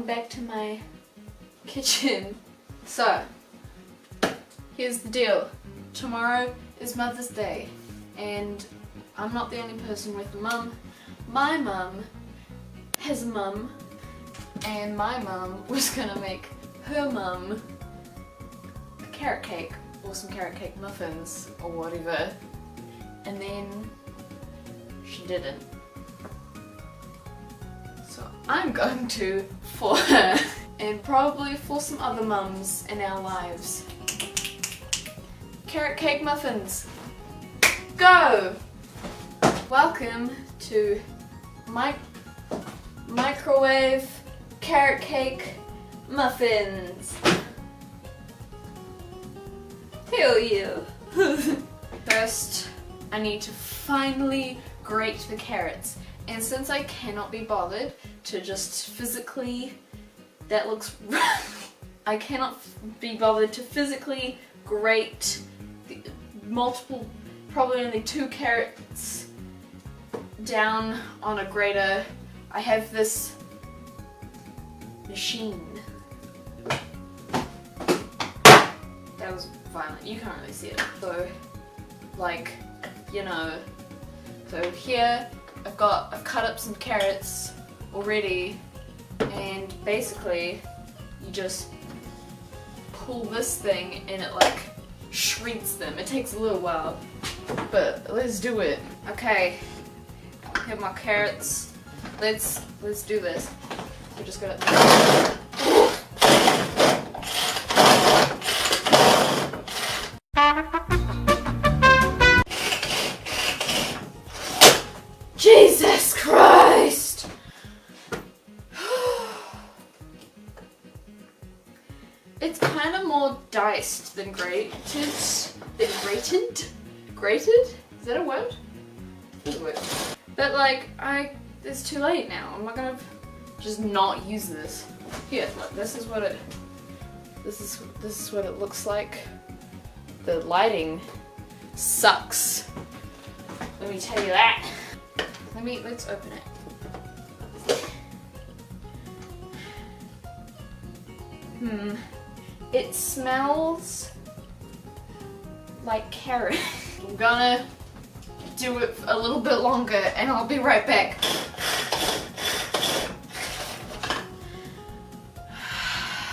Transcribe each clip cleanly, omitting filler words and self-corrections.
back to my kitchen. So, here's the deal. Tomorrow is Mother's Day and I'm not the only person with a mum. My mum has a mum and my mum was gonna make her mum a carrot cake or some carrot cake muffins or whatever, and then she didn't. So I'm going to for her and probably for some other mums in our lives. Carrot cake muffins. Go! Welcome to microwave carrot cake muffins. Hell yeah! First, I need to finally grate the carrots. And since I cannot be bothered to just physically, I cannot be bothered to physically grate the multiple, probably only 2 carrots down on a grater. I have this machine. That was violent, you can't really see it. So, like, you know, so here I've cut up some carrots already, and basically you just pull this thing and it like shreds them. It takes a little while, but let's do it. Okay, have my carrots. Let's do this. We're just gonna. Jesus Christ! It's kind of more diced than grated. Grated? Is that a word? It's a word. But like, it's too late now. I'm not gonna just not use this. Here, look, this is what it looks like. The lighting sucks. Let me tell you that. Let's open it. It smells like carrot. I'm gonna do it a little bit longer and I'll be right back.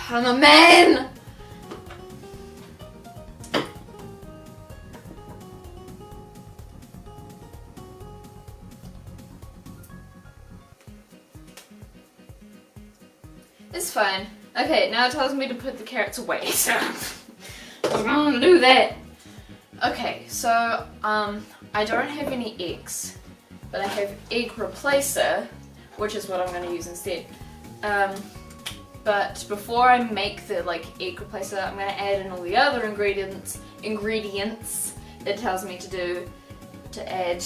I'm a man! It's fine. Okay, now it tells me to put the carrots away, so I'm gonna do that. Okay, so I don't have any eggs, but I have egg replacer, which is what I'm gonna use instead. But before I make the egg replacer, I'm gonna add in all the other ingredients it tells me to add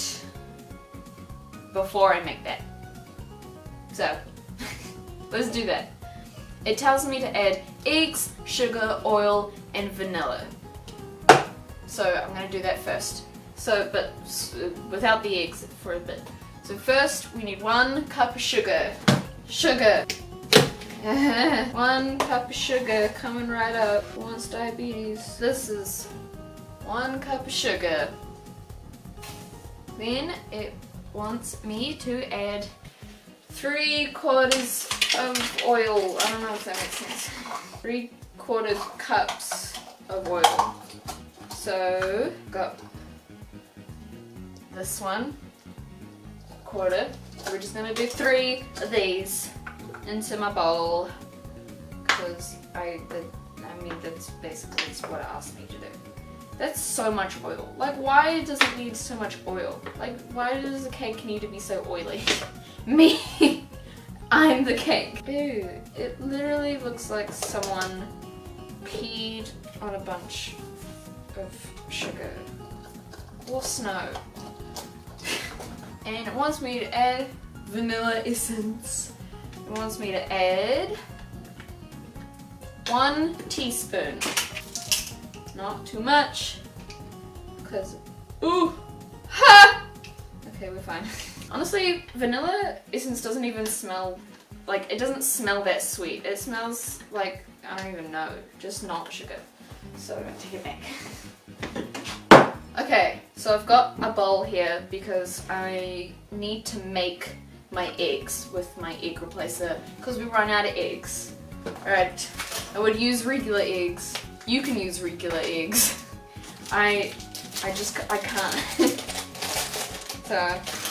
before I make that. So let's do that. It tells me to add eggs, sugar, oil, and vanilla. So I'm going to do that first. But without the eggs for a bit. So first we need 1 cup of sugar. 1 cup of sugar coming right up. Who wants diabetes? This is 1 cup of sugar. Then it wants me to add 3/4 of oil. I don't know if that makes sense. 3/4 cups of oil. So, got this one, 1/4. So we're just gonna do 3 of these into my bowl, because that's basically what it asked me to do. That's so much oil. Like, why does it need so much oil? Like, why does a cake need to be so oily? Me! I'm the cake. Ew, it literally looks like someone peed on a bunch of sugar or snow. And it wants me to add vanilla essence. It wants me to add 1 teaspoon. Not too much, because, ooh, ha! Okay, we're fine. Honestly, vanilla essence doesn't even smell like, it doesn't smell that sweet. It smells like, I don't even know, just not sugar. So I'm gonna take it back. Okay, so I've got a bowl here because I need to make my eggs with my egg replacer because we run out of eggs. Alright, I would use regular eggs. You can use regular eggs. I can't. So,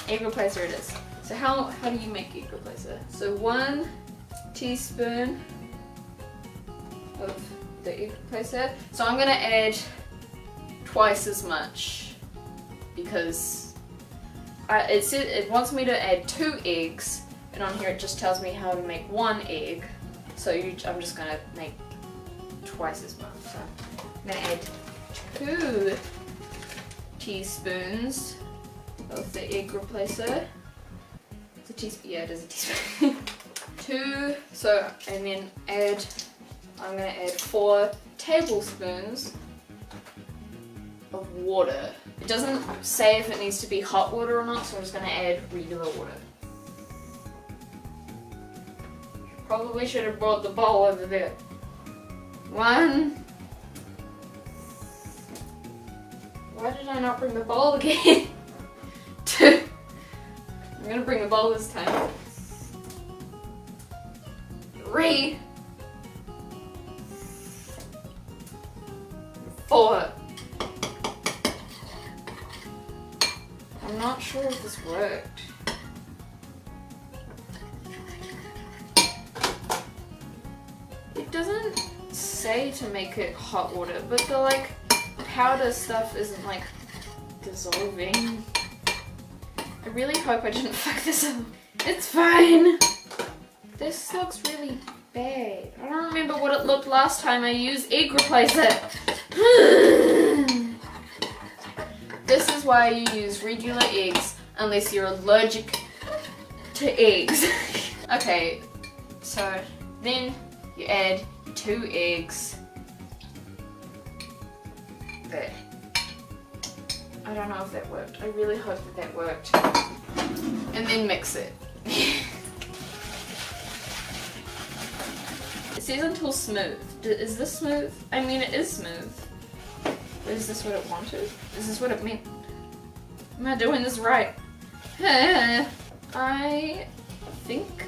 egg replacer it is. So how do you make egg replacer? So 1 teaspoon of the egg replacer. So I'm gonna add twice as much because it wants me to add 2 eggs, and on here it just tells me how to make 1 egg. So I'm just gonna make twice as much. So I'm gonna add 2 teaspoons of the egg replacer. It's a teaspoon. Yeah, it is a teaspoon. 2. So and then I'm gonna add 4 tablespoons of water. It doesn't say if it needs to be hot water or not, so I'm just gonna add regular water. Probably should have brought the bowl over there. 1. Why did I not bring the bowl again? 2. I'm gonna bring the bowl this time. 3. 4. I'm not sure if this worked. It doesn't say to make it hot water, but the like powder stuff isn't like dissolving. I really hope I didn't fuck this up. It's fine. This looks really bad. I don't remember what it looked last time I used egg replacer. This is why you use regular eggs unless you're allergic to eggs. Okay, so then you add 2 eggs. There. I don't know if that worked. I really hope that worked. And then mix it. It says until smooth. Is this smooth? I mean, it is smooth. But is this what it wanted? Is this what it meant? Am I doing this right? I think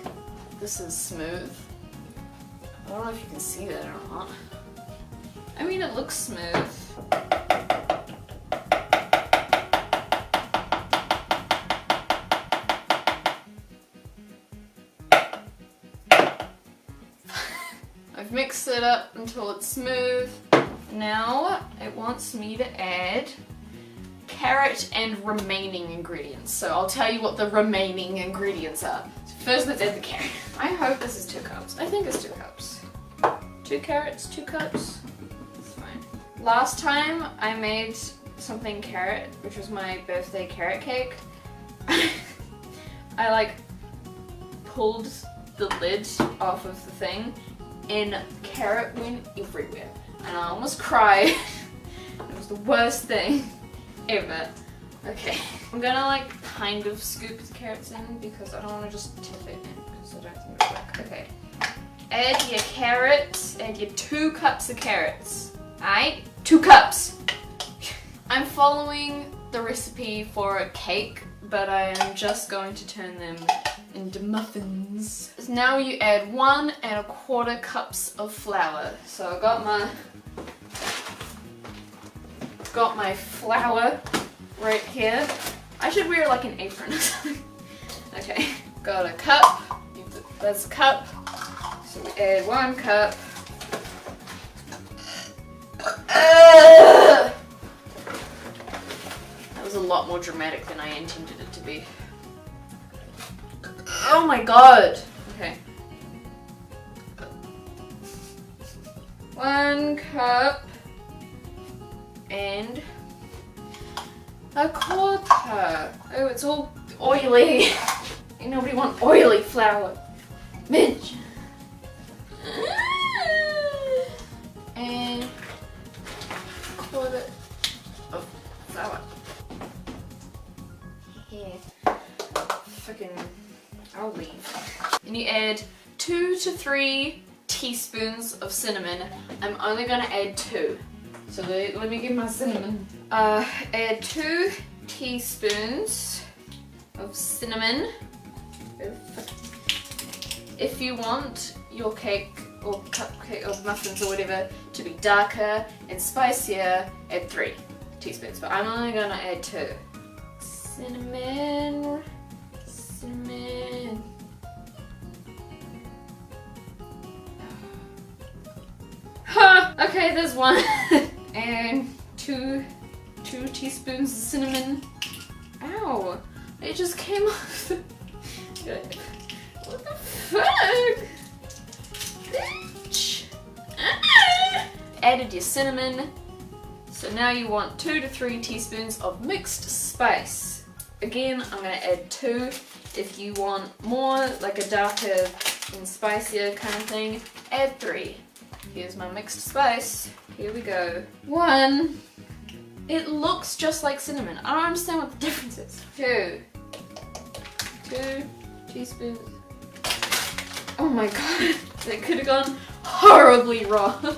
this is smooth. I don't know if you can see that or not. I mean, it looks smooth. I've mixed it up until it's smooth. Now it wants me to add carrot and remaining ingredients. So I'll tell you what the remaining ingredients are. So first let's add the carrot. I hope this is 2 cups. I think it's 2 cups. 2 carrots, 2 cups. It's fine. Last time I made something carrot, which was my birthday carrot cake. I like pulled the lid off of the thing and carrot went everywhere. And I almost cried. It was the worst thing ever. Okay, I'm gonna like kind of scoop the carrots in because I don't want to just tip it in because I don't think it'll work. Okay, add your carrots, add your 2 cups of carrots. Alright, 2 cups. I'm following the recipe for a cake, but I am just going to turn them into muffins. Now you add 1 1/4 cups of flour. So I got my flour right here. I should wear like an apron or something. Okay, got a cup. That's a cup. So we add 1 cup. That was a lot more dramatic than I intended it to be. Oh my god! Okay. 1 cup and 1/4. Oh, it's all oily. Ain't nobody want oily flour. Bitch. And 1/4 of flour. Yeah. Fucking, I'll leave. and you add 2 to 3 teaspoons of cinnamon. I'm only gonna add 2. So let me get my cinnamon. Add 2 teaspoons of cinnamon. If you want your cake or cupcake or muffins or whatever to be darker and spicier, add 3 teaspoons, but I'm only gonna add 2. Cinnamon. Ha! Okay, there's 1. And 2 teaspoons of cinnamon. Ow! It just came off. What the fuck? Bitch! Added your cinnamon. So now you want 2 to 3 teaspoons of mixed spice. Again, I'm gonna add 2. If you want more, like a darker and spicier kind of thing, add 3. Here's my mixed spice. Here we go. 1. It looks just like cinnamon. I don't understand what the difference is. 2 teaspoons. Oh my god, that could have gone horribly wrong.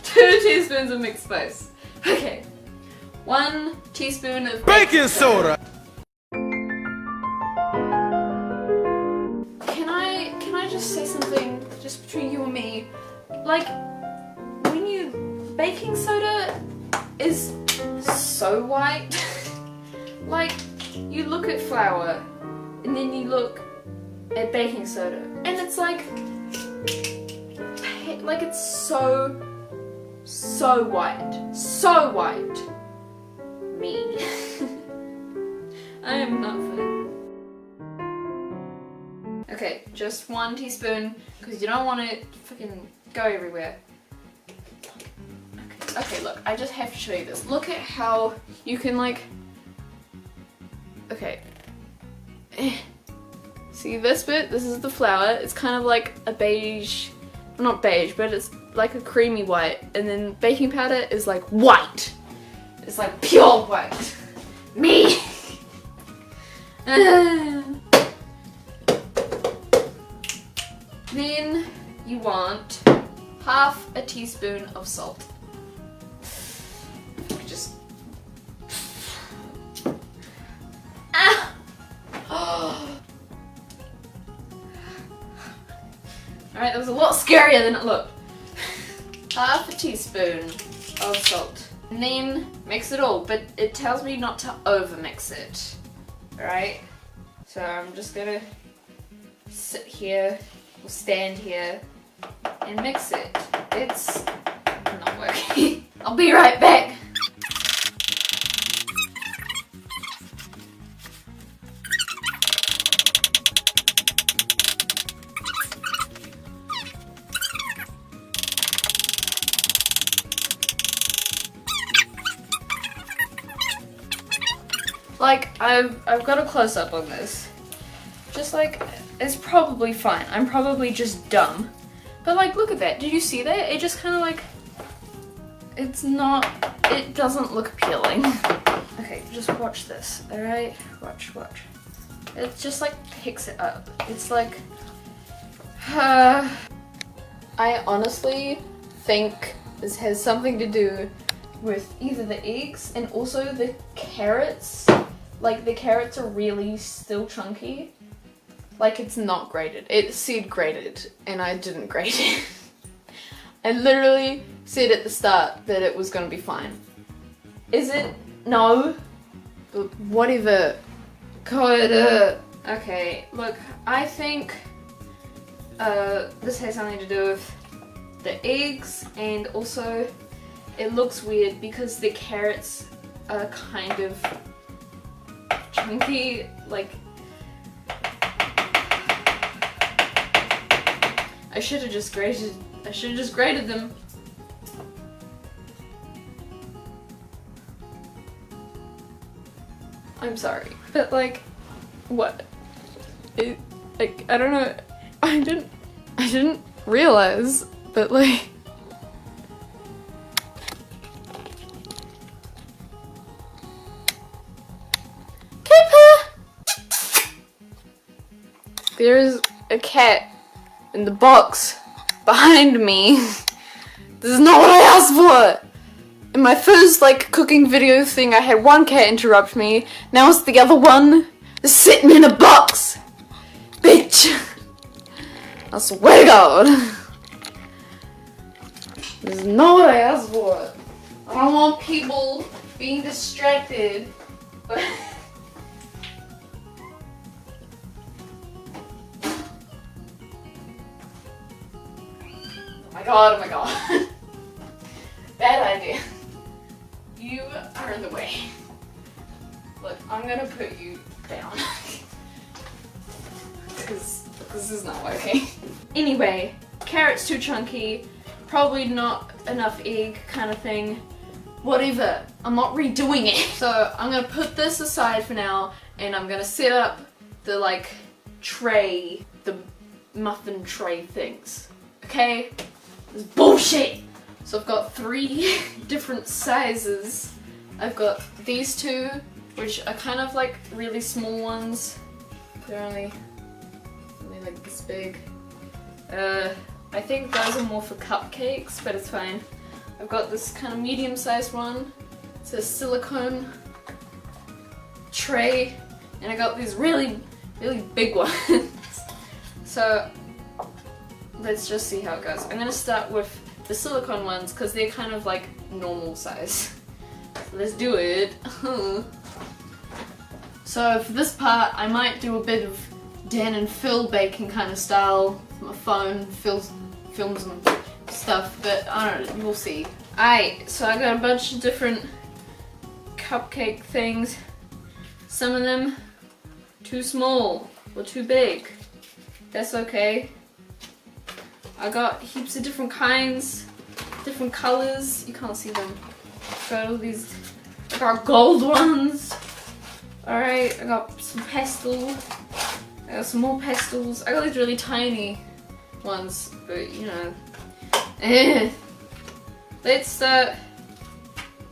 2 teaspoons of mixed spice. Okay. 1 teaspoon of baking soda. Can I just say something just between you and me? Like, baking soda is so white. Like, you look at flour and then you look at baking soda and it's like it's so white. So white. Me. I am not funny. Okay, just 1 teaspoon because you don't want it to fucking go everywhere. Okay, look, I just have to show you this. Look at how you can like, okay. See this bit? This is the flour. It's kind of like a beige, well, not beige, but it's like a creamy white. And then baking powder is like white. It's like pure white. Me! Then you want half a teaspoon of salt. Just... Ah! Alright, that was a lot scarier than it looked. Half a teaspoon of salt. And then mix it all, but it tells me not to over mix it. Alright? So I'm just gonna sit here, or stand here, and mix it. It's not working. I'll be right back. Like, I've got a close-up on this. Just like, it's probably fine. I'm probably just dumb. But like, look at that. Did you see that? It just kind of like, it's not, it doesn't look appealing. Okay, just watch this, alright? Watch. It just like picks it up. It's like, I honestly think this has something to do with either the eggs and also the carrots. Like, the carrots are really still chunky. Like, it's not grated. It said grated, and I didn't grate it. I literally said at the start that it was gonna be fine. Is it? No. But whatever. God. Okay, look, I think this has something to do with the eggs, and also it looks weird because the carrots are kind of chunky, like, I should have just grated them. I'm sorry, but like, what? Like, I don't know, I didn't realize, but like, a cat in the box behind me. This is not what I asked for! In my first, like, cooking video thing, I had one cat interrupt me. Now it's the other one that's sitting in a box! Bitch! I swear to God! This is not what I asked for. I don't want people being distracted, but... Oh my god. Bad idea. You are in the way. Look, I'm gonna put you down. Because this is not working. Anyway, carrot's too chunky, probably not enough egg kind of thing. Whatever, I'm not redoing it. So I'm gonna put this aside for now and I'm gonna set up the like tray, the muffin tray things. Okay? This is bullshit! So I've got 3 different sizes. I've got these 2, which are kind of like really small ones. They're only like this big. I think those are more for cupcakes, but it's fine. I've got this kind of medium-sized one. It's a silicone tray, and I got these really big ones. So let's just see how it goes. I'm gonna start with the silicone ones because they're kind of like normal size. Let's do it. So for this part, I might do a bit of Dan and Phil baking kind of style. My phone films and stuff, but I don't know, we'll see. Alright, so I got a bunch of different cupcake things. Some of them too small or too big. That's okay. I got heaps of different kinds, different colors. You can't see them. Got all these. I got gold ones. Alright, I got some pastels. I got some more pastels. I got these really tiny ones, but you know. Let's start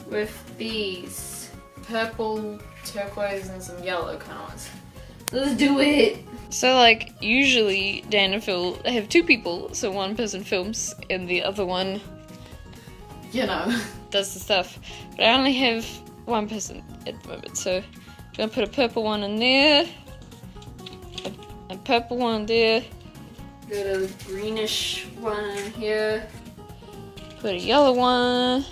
with these purple, turquoise, and some yellow kind of ones. Let's do it! So like, usually Dan and Phil have 2 people, so one person films and the other one, you know, does the stuff. But I only have 1 person at the moment, so I'm gonna put a purple one in there, a purple one there, got a greenish one in here, put a yellow one,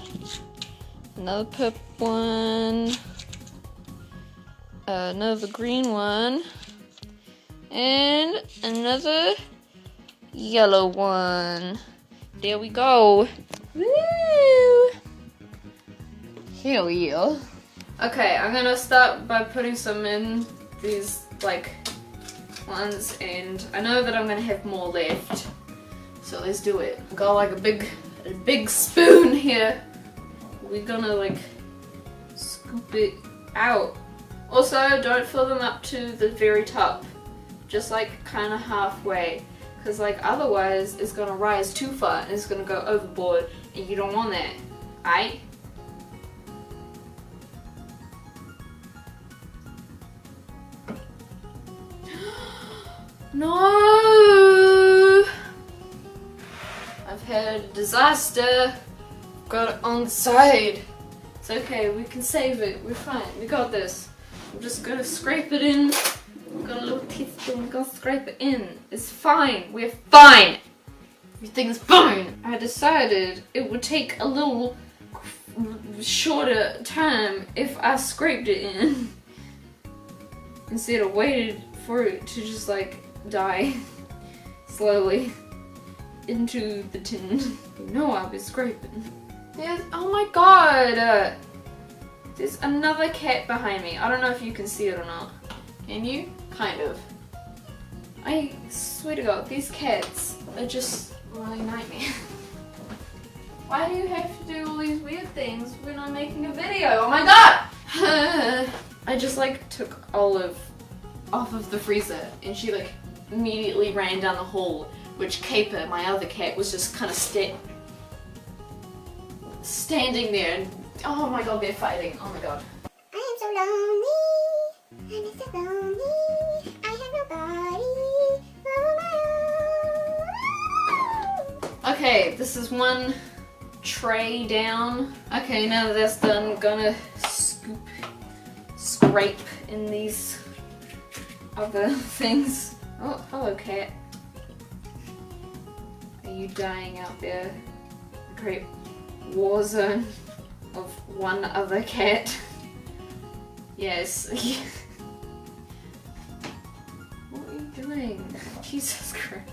another purple one, another green one, and another yellow one. There we go. Woo! Hell yeah. Okay, I'm gonna start by putting some in these like ones, and I know that I'm gonna have more left. So let's do it. Got like a big spoon here. We're gonna like scoop it out. Also, don't fill them up to the very top. Just like kind of halfway, because like otherwise it's gonna rise too far and it's gonna go overboard, and you don't want that, aight? No! I've had a disaster. Got it on the side. It's okay, we can save it. We're fine. We got this. I'm just gonna scrape it in. Got a little teaspoon, gonna scrape it in. It's fine, we're fine! Everything's fine! I decided it would take a little shorter time if I scraped it in instead of waited for it to just like die slowly into the tin. You know I'll be scraping. Oh my god! There's another cat behind me. I don't know if you can see it or not. Can you? Kind of. I swear to God, these cats are just really nightmare. Why do you have to do all these weird things when I'm making a video? Oh my god! I just like took Olive off of the freezer and she like immediately ran down the hall, which Caper, my other cat, was just kind of standing there and oh my god, they're fighting. Oh my god. I am so lonely. I'm so lonely. I have nobody. Oh my Okay, this is one tray down. Okay, now that that's done, I'm gonna scrape in these other things. Oh, hello cat. Are you dying out there? A great war zone of one other cat. Yes. What are you doing? Jesus Christ.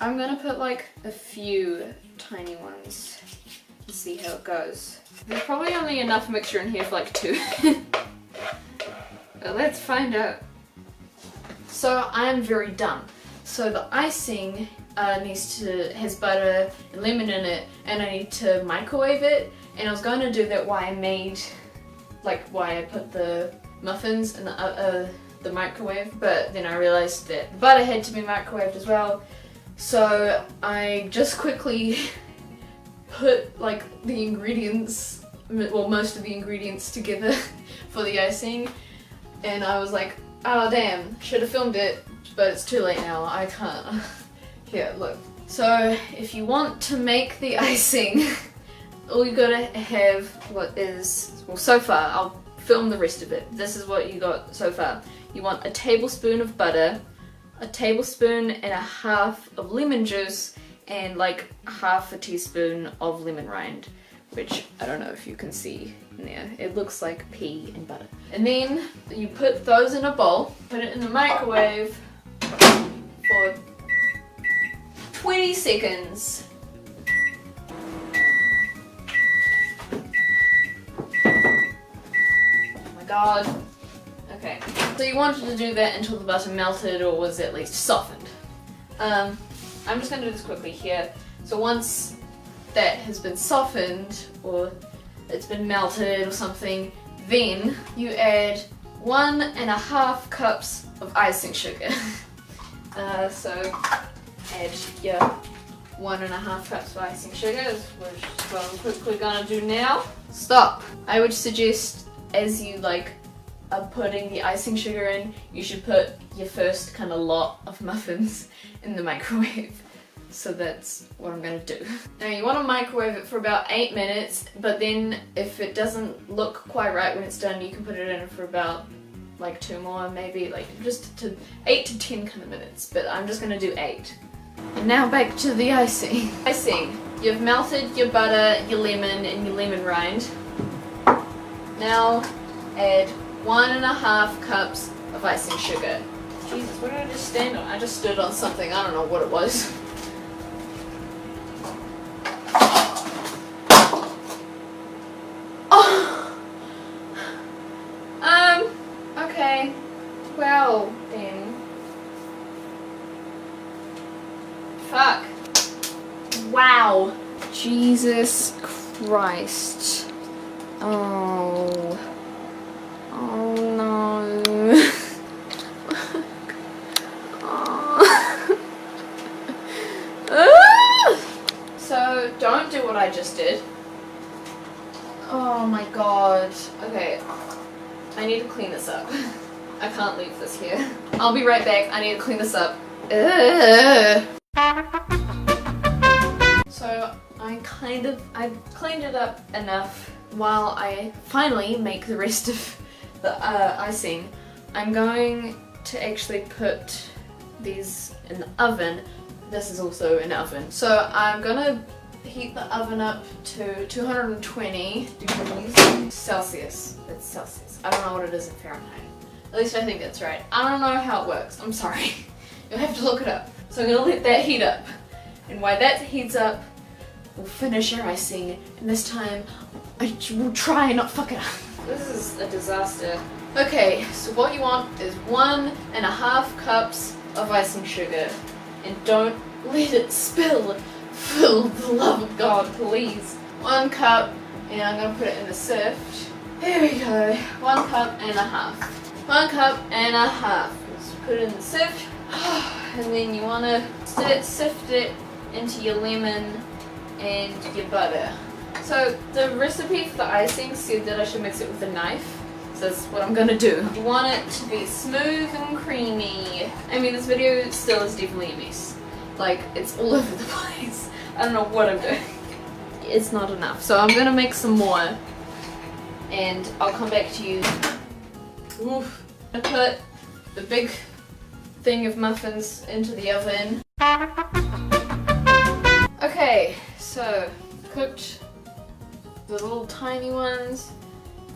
I'm gonna put like a few tiny ones to see how it goes. There's probably only enough mixture in here for like 2. But let's find out. So I'm very done. So the icing has butter and lemon in it, and I need to microwave it. And I was going to do that why I put the muffins in the microwave, but then I realized that the butter had to be microwaved as well. So I just quickly put like the ingredients, well, most of the ingredients together for the icing, and I was like, oh damn, should have filmed it, but it's too late now, I can't. Here, look. So if you want to make the icing, all you gotta have so far, I'll film the rest of it. This is what you got so far. You want a tablespoon of butter, a tablespoon and a half of lemon juice, and like half a teaspoon of lemon rind, which I don't know if you can see in there. It looks like pea and butter. And then you put those in a bowl, put it in the microwave for 20 seconds. Oh my god. Okay, so you wanted to do that until the butter melted or was at least softened. I'm just going to do this quickly here. So once that has been softened or it's been melted or something, then you add 1.5 cups of icing sugar. So add your 1.5 cups of icing sugar, which is what I'm quickly going to do now. Stop! I would suggest as you are putting the icing sugar in, you should put your first kind of lot of muffins in the microwave. So that's what I'm gonna do. Now you want to microwave it for about 8 minutes, but then if it doesn't look quite right when it's done, you can put it in for about 2 more, maybe just to 8 to 10 kind of minutes, but I'm just gonna do 8. And now back to the icing. You've melted your butter, your lemon, and your lemon rind. Now add 1.5 cups of icing sugar. Jesus, what did I just stand on? I just stood on something, I don't know what it was. Oh! Okay. Well, then. Fuck. Wow. Jesus Christ. Oh. Oh no. So don't do what I just did. Oh my god. Okay. I need to clean this up. I can't leave this here. I'll be right back. I need to clean this up. So I've cleaned it up enough while I finally make the rest of the icing. I'm going to actually put these in the oven. This is also an oven. So I'm gonna heat the oven up to 220 degrees Celsius. It's Celsius. I don't know what it is in Fahrenheit. At least I think that's right. I don't know how it works. I'm sorry. You'll have to look it up. So I'm gonna let that heat up. And while that heats up, we'll finish our icing. And this time, I will try and not fuck it up. This is a disaster. Okay, so what you want is 1.5 cups of icing sugar. And don't let it spill. For the love of God, please. 1 cup, and I'm gonna put it in the sift. There we go. 1.5 cups. 1.5 cups. Let's put it in the sift. And then you wanna sift it into your lemon and your butter. So the recipe for the icing said that I should mix it with a knife. So that's what I'm gonna do. You want it to be smooth and creamy. I mean, this video still is definitely a mess. Like, it's all over the place. I don't know what I'm doing. It's not enough. So I'm gonna make some more and I'll come back to you. Oof. I put the big thing of muffins into the oven. Okay, so cooked the little tiny ones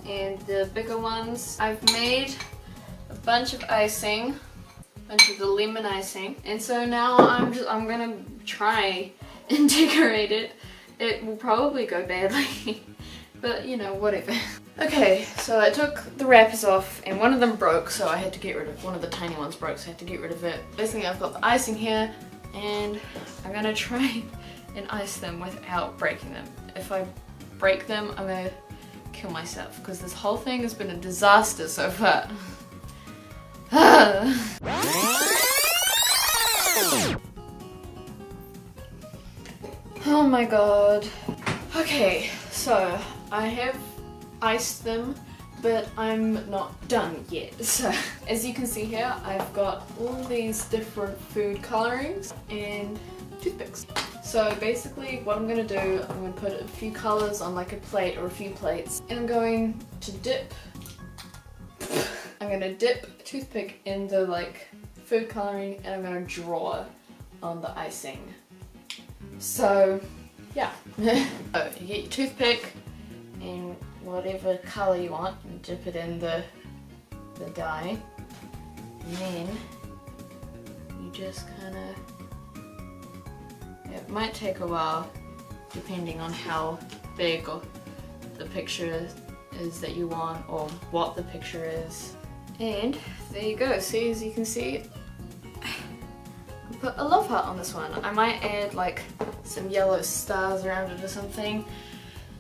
and the bigger ones. I've made a bunch of icing, a bunch of the lemon icing, and so now I'm gonna try and decorate it. It will probably go badly, but you know, whatever. Okay, so I took the wrappers off and one of them broke, so I had to get rid of one of the tiny ones broke, so I had to get rid of it. Basically, I've got the icing here and I'm gonna try and ice them without breaking them. If I break them, I'm gonna kill myself because this whole thing has been a disaster so far. Oh my god. Okay, so I have iced them, but I'm not done yet. So as you can see here, I've got all these different food colorings and toothpicks. So basically what I'm gonna do, I'm gonna put a few colors on like a plate or a few plates, and I'm going to dip a toothpick in the like food coloring, and I'm gonna draw on the icing. So yeah. So you get your toothpick in whatever color you want and dip it in the dye, and then you just kind of, it might take a while depending on how big or the picture is that you want or what the picture is. And there you go. See, as you can see, I put a love heart on this one. I might add like some yellow stars around it or something.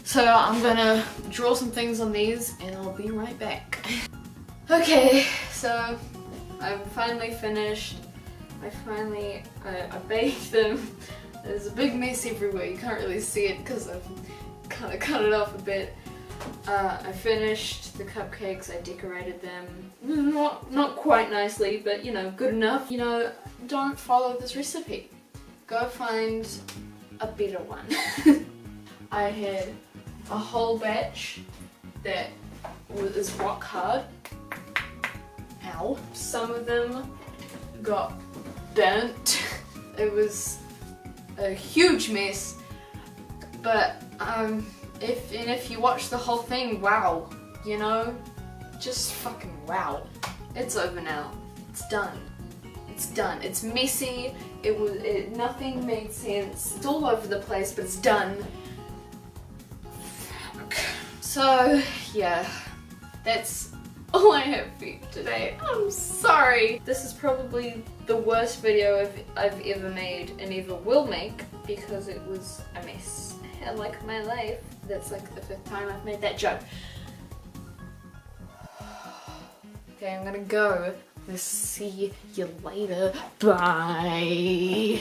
So I'm gonna draw some things on these and I'll be right back. Okay, so I'm finally finished. I baked them. There's a big mess everywhere. You can't really see it because I've kind of cut it off a bit. I finished the cupcakes. I decorated them. Not quite nicely, but you know, good enough. You know, don't follow this recipe. Go find a better one. I had a whole batch that is rock hard. Ow. Some of them got burnt. It was a huge mess, but if you watch the whole thing, wow, you know, just fucking wow. It's over now. It's done. It's done. It's messy. Nothing made sense. It's all over the place, but it's done. So yeah, that's all I have for you today. I'm sorry. This is probably the worst video I've ever made and ever will make because it was a mess. I like my life. That's like the 5th time I've made that joke. Okay, I'm gonna go. I'll see you later. Bye.